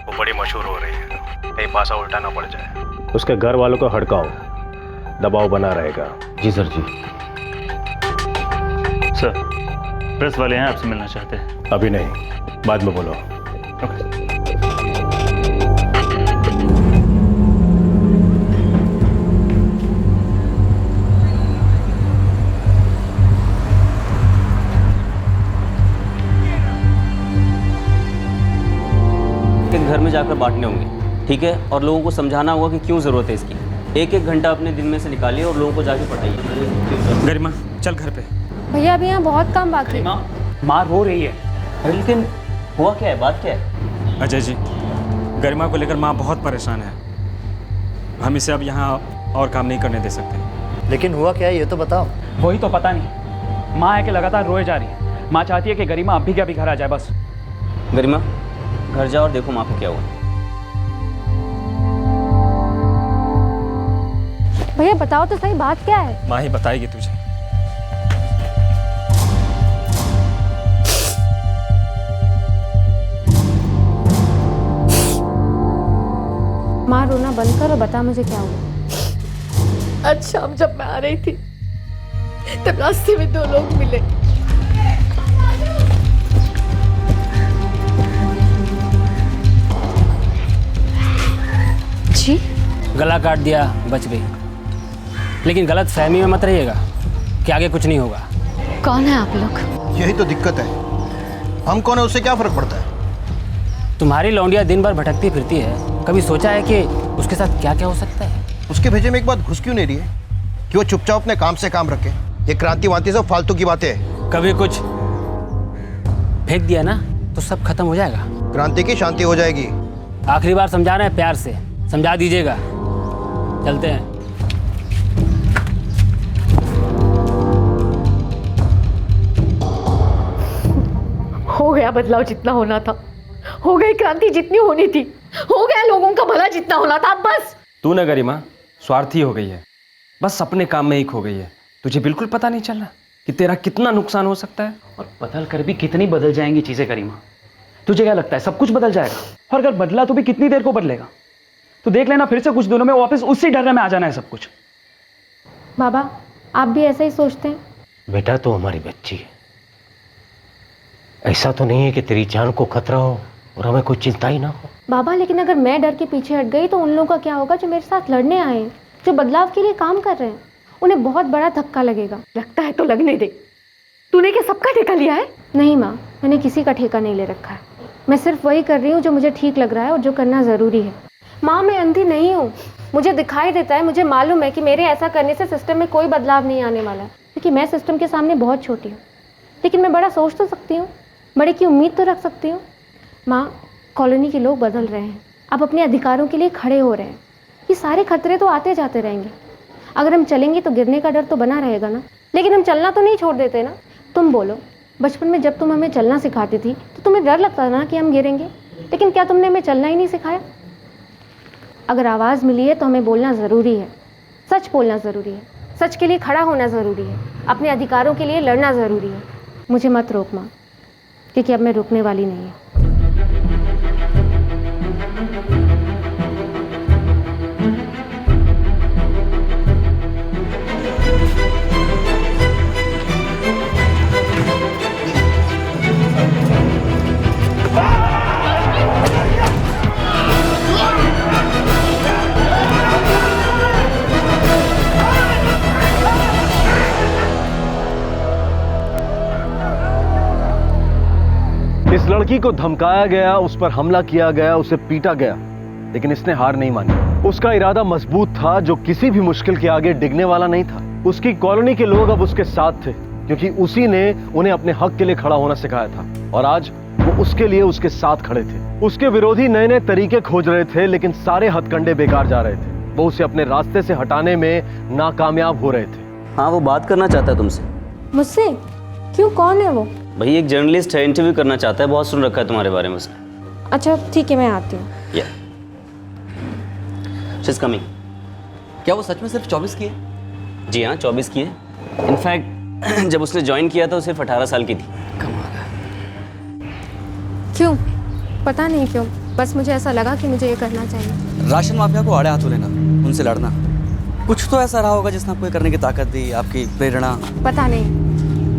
वो बड़ी मशहूर हो रही है, कहीं पासा उल्टा ना पड़ जाए। उसके घर वालों को हड़काओ, दबाव बना रहेगा। जी सर जी। सर, प्रेस वाले हैं, आपसे मिलना चाहते हैं। अभी नहीं, बाद में बोलो। घर में जाकर बांटने होंगे, ठीक है? और लोगों को समझाना होगा कि क्यों ज़रूरत है इसकी। 1-1 घंटा अपने दिन में से निकालिए और लोगों को जाके पढ़ाइए। गरिमा, चल घर पे। भैया, अभी यहाँ बहुत काम बाकी है। माँ रो रही है। लेकिन हुआ क्या है, बात क्या है? अजय जी, गरिमा को लेकर माँ बहुत परेशान है। हम इसे अब यहाँ और काम नहीं करने दे सकते। लेकिन हुआ क्या है ये तो बताओ। वही तो पता नहीं। माँ है कि लगातार रोए जा रही है। माँ चाहती है कि गरिमा अभी के अभी घर आ जाए बस। गरिमा, घर जाओ और देखो माँ को क्या हुआ। भैया बताओ तो सही, बात क्या है? माँ ही बताएगी तुझे। माँ, रोना बंद कर और बता मुझे क्या हुआ। आज शाम जब मैं आ रही थी तब रास्ते में 2 लोग मिले। जी? गला काट दिया, बच गई। लेकिन गलत फहमी में मत रहिएगा कि आगे कुछ नहीं होगा। कौन है आप लोग? यही तो दिक्कत है, हम कौन है उससे क्या फर्क पड़ता है? तुम्हारी लौंडिया दिन भर भटकती फिरती है, कभी सोचा है कि उसके साथ क्या क्या हो सकता है? उसके भेजे में एक बात घुस क्यों नहीं रही है कि वो चुपचाप अपने काम से काम रखे? ये क्रांति वांति सब फालतू की बातें है। कभी कुछ फेंक दिया ना तो सब खत्म हो जाएगा। क्रांति की शांति हो जाएगी। आखिरी बार समझाना है, प्यार से समझा दीजिएगा। चलते हैं। हो गया बदलाव जितना होना था, हो गई क्रांति जितनी होनी थी। हो गया लोगों का भला जितना होना था, बस। तू ना गरिमा स्वार्थी हो गई है, बस अपने काम में ही खो गई है। तुझे बिल्कुल पता नहीं चल रहा कि तेरा कितना नुकसान हो सकता है। और बदल कर भी कितनी बदल जाएंगी चीजें गरिमा? तुझे क्या लगता है सब कुछ बदल जाएगा? और अगर बदला तो भी कितनी देर को बदलेगा? तो देख लेना, फिर से कुछ दिनों में वापस उसी डरने में आ जाना है सब कुछ। बाबा आप भी ऐसा ही सोचते हैं? बेटा तो हमारी बच्ची है, ऐसा तो नहीं है कि तेरी जान को खतरा हो और हमें कोई चिंता ही ना हो। बाबा लेकिन अगर मैं डर के पीछे हट गई तो उन लोगों का क्या होगा जो मेरे साथ लड़ने आए हैं, जो बदलाव के लिए काम कर रहे हैं? उन्हें बहुत बड़ा धक्का लगेगा। लगता है तो लगने दे। तूने क्या सबका ठेका लिया है? नहीं माँ, मैंने किसी का ठेका नहीं ले रखा है। मैं सिर्फ वही कर रही हूँ जो मुझे ठीक लग रहा है और जो करना ज़रूरी है। माँ मैं अंधी नहीं हूँ, मुझे दिखाई देता है, मुझे मालूम है कि मेरे ऐसा करने से सिस्टम में कोई बदलाव नहीं आने वाला है, क्योंकि मैं सिस्टम के सामने बहुत छोटी हूँ। लेकिन मैं बड़ा सोच तो सकती हूँ, बड़े की उम्मीद तो रख सकती हूँ। माँ कॉलोनी के लोग बदल रहे हैं, अब अपने अधिकारों के लिए खड़े हो रहे हैं। ये सारे खतरे तो आते जाते रहेंगे। अगर हम चलेंगे तो गिरने का डर तो बना रहेगा ना, लेकिन हम चलना तो नहीं छोड़ देते ना। तुम बोलो, बचपन में जब तुम हमें चलना सिखाती थी तो तुम्हें डर लगता था ना कि हम गिरेंगे, लेकिन क्या तुमने हमें चलना ही नहीं सिखाया? अगर आवाज़ मिली है तो हमें बोलना ज़रूरी है, सच बोलना ज़रूरी है, सच के लिए खड़ा होना ज़रूरी है, अपने अधिकारों के लिए लड़ना ज़रूरी है। मुझे मत रोक माँ, क्योंकि अब मैं रुकने वाली नहीं है। इस लड़की को धमकाया गया, उस पर हमला किया गया, उसे पीटा गया, लेकिन इसने हार नहीं मानी। उसका इरादा मजबूत था जो किसी भी मुश्किल के आगे डिगने वाला नहीं था। उसकी कॉलोनी के लोग अब उसके साथ थे, क्योंकि उसी ने उन्हें अपने हक के लिए खड़ा होना सिखाया था और आज वो उसके लिए उसके साथ खड़े थे। उसके विरोधी नए नए तरीके खोज रहे थे, लेकिन सारे हथकंडे बेकार जा रहे थे। वो उसे अपने रास्ते से हटाने में नाकामयाब हो रहे थे। हाँ, वो बात करना चाहता है तुमसे। मुझसे? क्यों, कौन है वो? भाई एक जर्नलिस्ट है, इंटरव्यू करना चाहता है, बहुत सुन रखा है तुम्हारे बारे में उसने। अच्छा ठीक है, मैं आती हूँ। She is coming. क्या वो सच में सिर्फ 24 की है? जी हाँ, 24 की है। इनफैक्ट जब उसने ज्वाइन किया था वो सिर्फ 18 साल की थी। क्यों? पता नहीं क्यों, बस मुझे ऐसा लगा कि मुझे ये करना चाहिए। राशन माफिया को आड़े हाथों लेना, उनसे लड़ना, कुछ तो ऐसा रहा होगा जिसने आपको ये करने की ताकत दी, आपकी प्रेरणा। पता नहीं,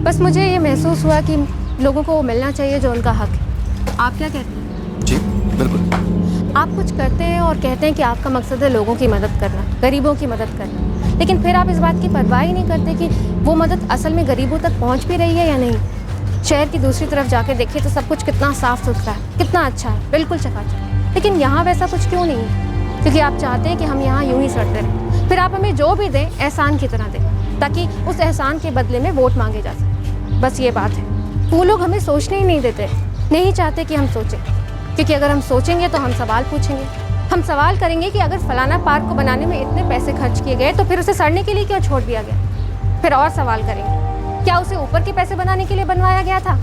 बस मुझे ये महसूस हुआ कि लोगों को वो मिलना चाहिए जो उनका हक है। आप क्या कहते हैं? जी बिल्कुल। आप कुछ करते हैं और कहते हैं कि आपका मकसद है लोगों की मदद करना, गरीबों की मदद करना, लेकिन फिर आप इस बात की परवाह ही नहीं करते कि वो मदद असल में गरीबों तक पहुंच भी रही है या नहीं। शहर की दूसरी तरफ जाके देखिए तो सब कुछ कितना साफ सुथरा है, कितना अच्छा है, बिल्कुल चकाचक। लेकिन यहाँ वैसा कुछ क्यों नहीं है? क्योंकि आप चाहते हैं कि हम यहाँ यूं ही सड़ते रहें, फिर आप हमें जो भी दें एहसान की तरह दें, ताकि उस एहसान के बदले में वोट मांगे जा सके। बस ये बात है। वो लोग हमें सोचने ही नहीं देते, नहीं चाहते कि हम सोचें, क्योंकि अगर हम सोचेंगे तो हम सवाल पूछेंगे। हम सवाल करेंगे कि अगर फलाना पार्क को बनाने में इतने पैसे खर्च किए गए तो फिर उसे सड़ने के लिए क्यों छोड़ दिया गया? फिर और सवाल करेंगे, क्या उसे ऊपर के पैसे बनाने के लिए बनवाया गया था?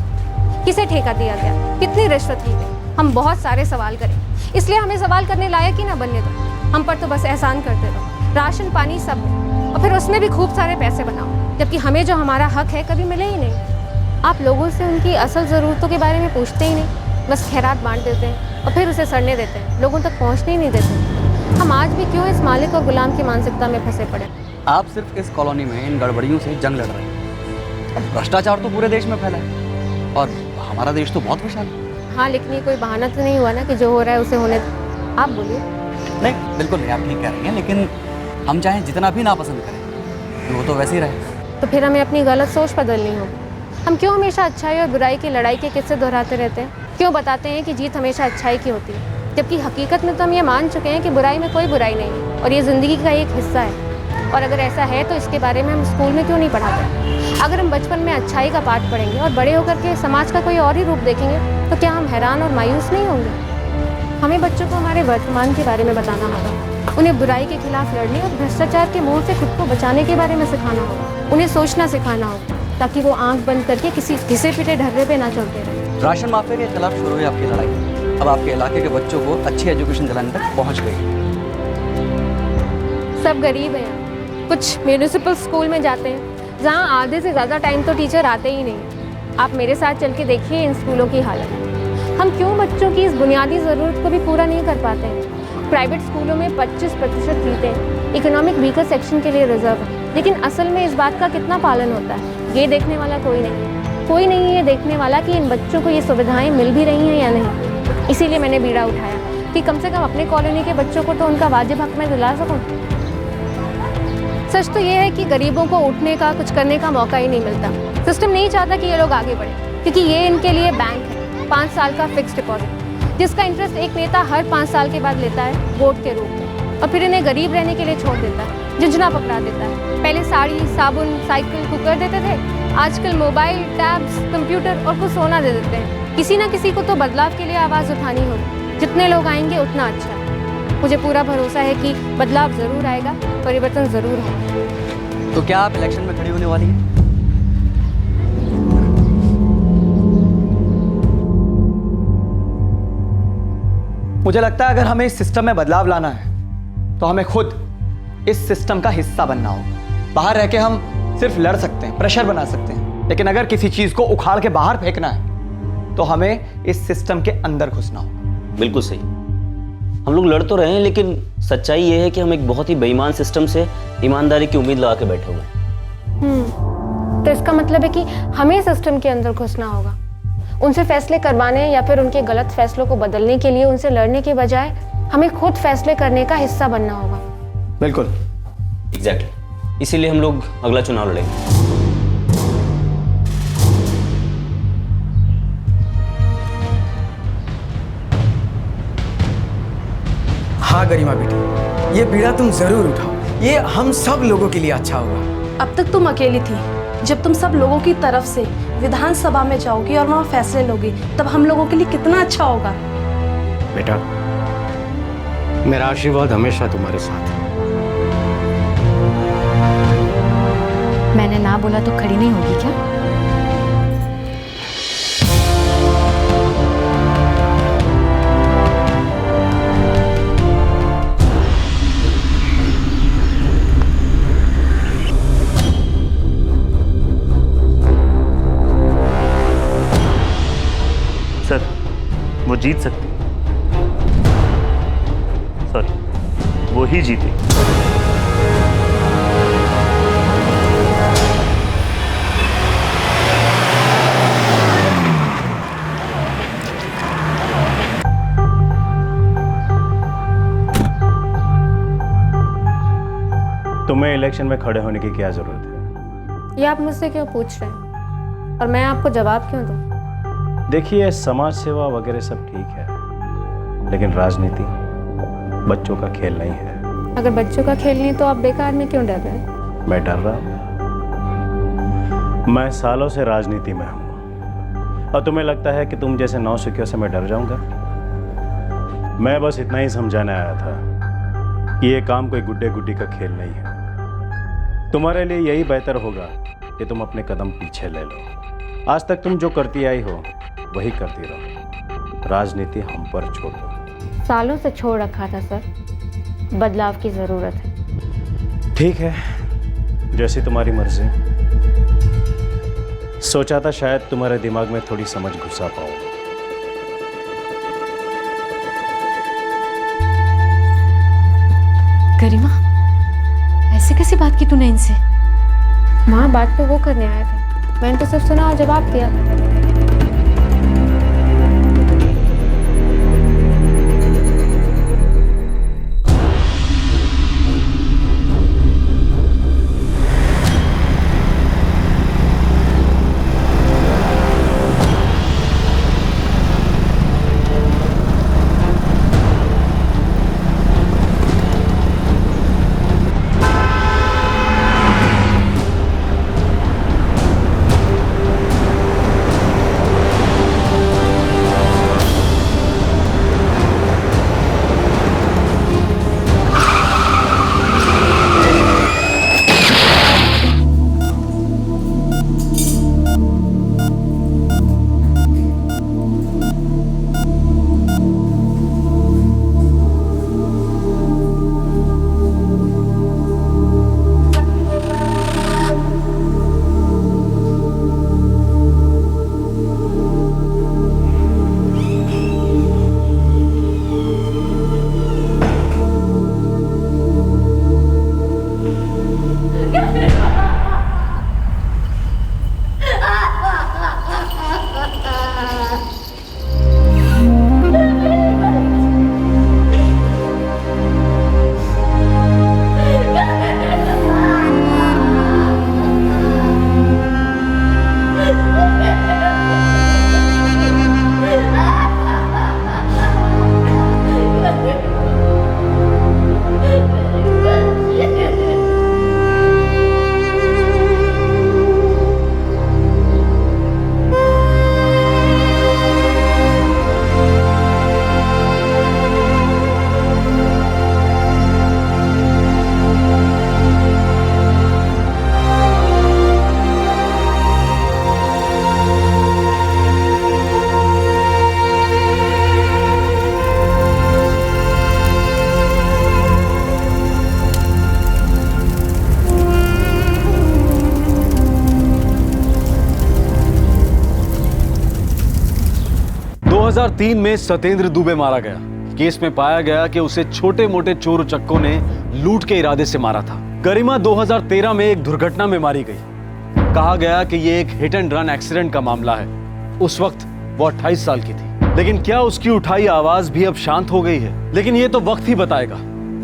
किसे ठेका दिया गया? कितनी रिश्वत ली गई? हम बहुत सारे सवाल करें, इसलिए हमें सवाल करने लायक ही ना बनने दो। हम पर तो बस एहसान करते रहो, राशन पानी सब, और फिर उसमें भी खूब सारे पैसे बनाओ, जबकि हमें जो हमारा हक है कभी मिले ही नहीं। आप लोगों से उनकी असल ज़रूरतों के बारे में पूछते ही नहीं, बस खैरात बांट देते हैं और फिर उसे सड़ने देते हैं, लोगों तक पहुंचने ही नहीं देते। हम आज भी क्यों इस मालिक और गुलाम की मानसिकता में फंसे पड़े? आप सिर्फ इस कॉलोनी में इन गड़बड़ियों से जंग लड़ रहे हैं। अब भ्रष्टाचार तो पूरे देश में फैला है और हमारा देश तो बहुत विशाल है। हाँ, लेकिन ये कोई बहाना तो नहीं हुआ ना कि जो हो रहा है उसे होने दो। आप बोलिए। नहीं बिल्कुल नहीं, आप ठीक कह रही हैं, लेकिन हम चाहें जितना भी नापसंद करें वो तो वैसे ही रहे। तो फिर हमें अपनी गलत सोच बदलनी होगी। हम क्यों हमेशा अच्छाई और बुराई की लड़ाई के किस्से दोहराते रहते हैं? क्यों बताते हैं कि जीत हमेशा अच्छाई की होती है, जबकि हकीकत में तो हम ये मान चुके हैं कि बुराई में कोई बुराई नहीं है और ये ज़िंदगी का एक हिस्सा है। और अगर ऐसा है तो इसके बारे में हम स्कूल में क्यों नहीं पढ़ाते? अगर हम बचपन में अच्छाई का पाठ पढ़ेंगे और बड़े होकर के समाज का कोई और ही रूप देखेंगे तो क्या हम हैरान और मायूस नहीं होंगे? हमें बच्चों को हमारे वर्तमान के बारे में बताना होगा, उन्हें बुराई के खिलाफ लड़ने और भ्रष्टाचार के मोह से खुद को बचाने के बारे में सिखाना होगा, उन्हें सोचना सिखाना होगा, ताकि वो आंख बंद करके किसी घिसे पिटे ढर्रे पे ना चलते रहे। राशन माफिया के खिलाफ शुरू हुई आपकी लड़ाई, अब आपके इलाके के बच्चों को अच्छी एजुकेशन दिलाने तक पहुंच गई। सब गरीब हैं यहाँ। कुछ म्यूनिसिपल स्कूल में जाते हैं जहाँ आधे से ज़्यादा टाइम तो टीचर आते ही नहीं। आप मेरे साथ चल के देखिए इन स्कूलों की हालत। हम क्यों बच्चों की इस बुनियादी ज़रूरत को भी पूरा नहीं कर पाते हैं। प्राइवेट स्कूलों में 25% सीटें इकोनॉमिक वीकर सेक्शन के लिए रिजर्व है, लेकिन असल में इस बात का कितना पालन होता है ये देखने वाला कोई नहीं है। कोई नहीं है ये देखने वाला कि इन बच्चों को ये सुविधाएं मिल भी रही हैं या नहीं। इसीलिए मैंने बीड़ा उठाया कि कम से कम अपने कॉलोनी के बच्चों को तो उनका वाजिब हक मैं दिला सकूँ। सच तो ये है कि गरीबों को उठने का, कुछ करने का मौका ही नहीं मिलता। सिस्टम नहीं चाहता कि ये लोग आगे बढ़े, क्योंकि ये इनके लिए बैंक है, 5 साल का फिक्स डिपॉजिट, जिसका इंटरेस्ट एक नेता हर 5 साल के बाद लेता है वोट के रूप में, और फिर इन्हें गरीब रहने के लिए छोड़ देता है, झुंझुना पकड़ा देता है। पहले साड़ी, साबुन, साइकिल, कुकर देते थे, आजकल मोबाइल, टैब्स, कंप्यूटर और कुछ सोना दे देते हैं। किसी ना किसी को तो बदलाव के लिए आवाज़ उठानी होगी। जितने लोग आएंगे उतना अच्छा है। मुझे पूरा भरोसा है कि बदलाव ज़रूर आएगा, परिवर्तन ज़रूर होगा। तो क्या आप इलेक्शन में खड़ी होने वाली हैं? मुझे लगता है अगर हमें इस सिस्टम में बदलाव लाना है तो हमें खुद इस सिस्टम का हिस्सा बनना होगा। बाहर रह के हम सिर्फ लड़ सकते हैं, प्रेशर बना सकते हैं, लेकिन अगर किसी चीज को उखाड़ के बाहर फेंकना है तो हमें इस सिस्टम के अंदर घुसना होगा। बिल्कुल सही। हम लोग लड़ तो रहे हैं, लेकिन सच्चाई ये है कि हम एक बहुत ही बेईमान सिस्टम से ईमानदारी की उम्मीद लगा के बैठे हुए हैं। तो इसका मतलब है कि हमें सिस्टम के अंदर घुसना होगा, उनसे फैसले करवाने या फिर उनके गलत फैसलों को बदलने के लिए उनसे लड़ने के बजाय हमें खुद फैसले करने का हिस्सा बनना होगा। बिल्कुल, एग्जैक्टली। इसीलिए हम लोग अगला चुनाव लड़ेंगे। हाँ गरिमा बेटी, ये बीड़ा तुम जरूर उठाओ, ये हम सब लोगों के लिए अच्छा होगा। अब तक तुम अकेली थी, जब तुम सब लोगों की तरफ से विधानसभा में जाओगी और वहाँ फैसले लोगी, तब हम लोगों के लिए कितना अच्छा होगा। बेटा, मेरा आशीर्वाद हमेशा तुम्हारे साथ है। मैंने ना बोला तो खड़ी नहीं होगी क्या? सर, वो जीत सकती, सॉरी, वो ही जीते। तुम्हें इलेक्शन में खड़े होने की क्या जरूरत है? ये आप मुझसे क्यों पूछ रहे हैं और मैं आपको जवाब क्यों दूं? देखिए, समाज सेवा वगैरह सब ठीक है, लेकिन राजनीति बच्चों का खेल नहीं है। अगर बच्चों का खेल नहीं तो आप बेकार में क्यों डर रहे हैं? मैं डर रहा हूँ? मैं सालों से राजनीति में हूँ और तुम्हें लगता है कि तुम जैसे नौसिखियों से मैं डर जाऊंगा? मैं बस इतना ही समझाने आया था कि ये काम कोई गुड्डे गुड्डी का खेल नहीं है। तुम्हारे लिए यही बेहतर होगा कि तुम अपने कदम पीछे ले लो। आज तक तुम जो करती आई हो वही करती रहो, राजनीति हम पर छोड़ दो। सालों से छोड़ रखा था सर, बदलाव की जरूरत है। ठीक है, जैसी तुम्हारी मर्जी। सोचा था शायद तुम्हारे दिमाग में थोड़ी समझ घुसा पाऊं। गरिमा, ऐसे कैसी बात की तूने इनसे? माँ, बात तो वो करने आए थे, मैंने तो सिर्फ सुना और जवाब दिया। 2003 में सत्येंद्र दुबे मारा गया। केस में पाया गया कि उसे छोटे मोटे चोर उचक्कों ने लूट के इरादे से मारा था। गरिमा 2013 में एक दुर्घटना में मारी गई। कहा गया कि ये एक हिट एंड रन एक्सीडेंट का मामला है। उस वक्त वो 28 साल की थी। लेकिन क्या उसकी उठाई आवाज भी अब शांत हो गई है? लेकिन ये तो वक्त ही बताएगा।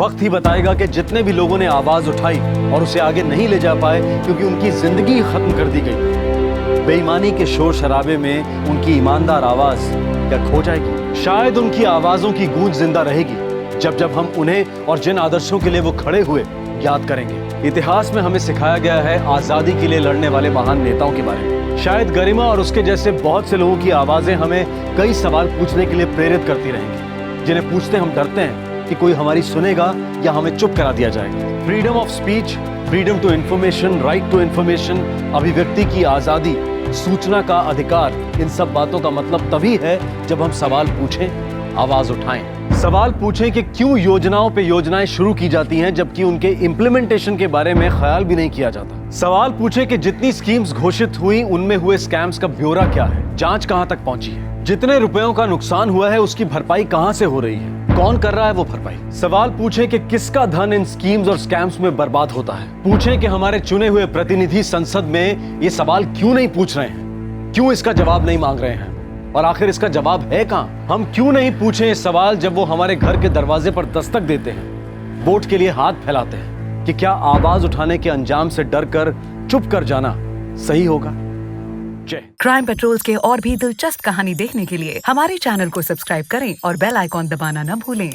वक्त ही बताएगा कि जितने भी लोगों ने आवाज उठाई और उसे आगे नहीं ले जा पाए क्योंकि उनकी जिंदगी खत्म कर दी गई, बेईमानी के शोर शराबे में उनकी ईमानदार आवाज क्या खो जाएगी? शायद उनकी आवाजों की गूंज जिंदा रहेगी जब जब हम उन्हें और जिन आदर्शों के लिए वो खड़े हुए याद करेंगे। इतिहास में हमें सिखाया गया है आजादी के लिए लड़ने वाले महान नेताओं के बारे में। शायद गरिमा और उसके जैसे बहुत से लोगों की आवाजें हमें कई सवाल पूछने के लिए प्रेरित करती रहेंगी, जिन्हें पूछते हम डरते हैं कि कोई हमारी सुनेगा या हमें चुप करा दिया जाएगा। Freedom of speech, freedom to information, right to information, अभिव्यक्ति की आजादी, सूचना का अधिकार, इन सब बातों का मतलब तभी है जब हम सवाल पूछें, आवाज उठाएं। सवाल पूछें कि क्यों योजनाओं पे योजनाएं शुरू की जाती हैं जबकि उनके इंप्लीमेंटेशन के बारे में ख्याल भी नहीं किया जाता। सवाल पूछें कि जितनी स्कीम्स घोषित हुई उनमें हुए स्कैम्स का ब्यौरा क्या है, जांच कहां तक पहुंची है, जितने रुपयों का नुकसान हुआ है उसकी भरपाई कहां से हो रही है, कौन कर रहा है वो भरपाई। सवाल पूछें कि किसका धन इन स्कीम्स और स्कैम्स में बर्बाद होता है। पूछें कि हमारे चुने हुए प्रतिनिधि संसद में ये सवाल क्यों नहीं पूछ रहे हैं, क्यों इसका जवाब नहीं मांग रहे हैं, और आखिर इसका जवाब है कहां। हम क्यों नहीं पूछें ये सवाल जब वो हमारे घर के दरवाजे पर दस्तक देते हैं, वोट के लिए हाथ फैलाते हैं, कि क्या आवाज उठाने के अंजाम से डर कर चुप कर जाना सही होगा? क्राइम पेट्रोल्स के और भी दिलचस्प कहानी देखने के लिए हमारे चैनल को सब्सक्राइब करें और बेल आइकॉन दबाना न भूलें।